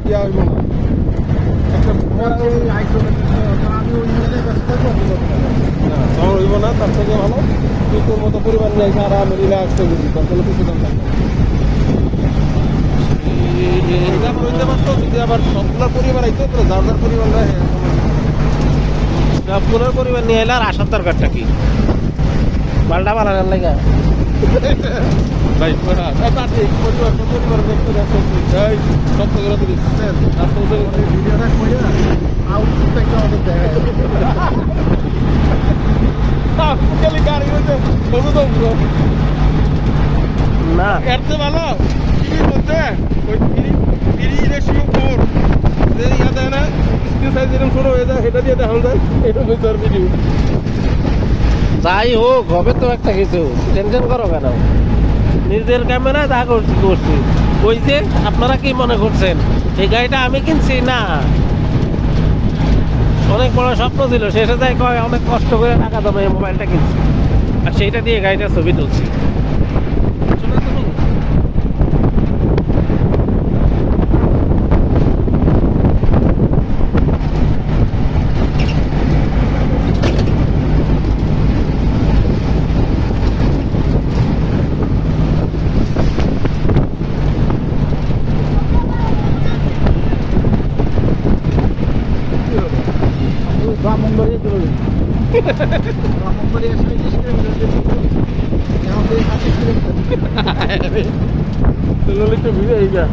ইয়া হইব না একটা না তখন হইব না তার থেকে ভালো তুই তোর মতো পরিবার নিয়ে এসে আরাম রিল্যাক্স করবি তোর কোনো কিছু দাম লাগবে এটা হইতে পারতো যদি আবার সবগুলো পরিবার আইতো তো যার যার পরিবার নেয় সবগুলোর পরিবার নিয়ে এলে আর আসার দরকারটা কি পাল্টা বানানোর লাগে ভাই পড়া এটা ঠিক পরিবার তো পরিবার দেখতে দেখতে এই সত্য করে তো দিচ্ছেন আসলে ভিডিওটা কইরা আউটপুট একটা আমাদের দেয় কেলি গাড়ি হইতে বন্ধু তো না এর তো ভালো কি বলতে ওই ফ্রি রেশিও 4 যে ইয়া দেয় না স্ক্রিন সাইজ এরকম ছোট হয়ে যায় সেটা দিয়ে দেখানো যায় এটা হচ্ছে আর ভিডিও যাই হোক হবে তো একটা কিছু টেনশন করো কেন নিজের ক্যামেরা যা করছি করছি ওই যে আপনারা কি মনে করছেন এই গাড়িটা আমি কিনছি না অনেক বড় স্বপ্ন ছিল শেষে যাই কয় অনেক কষ্ট করে টাকা দামে এই মোবাইলটা কিনছি আর সেইটা দিয়ে গাড়িটার ছবি তুলছি শোনা তুমি ব্রাহ্মণবাড়িয়া চলে ব্রাহ্মণবাড়িয়া 37 কিলোমিটার এখন থেকে 25 কিলোমিটার তুললে একটু ভিড় হয়ে যা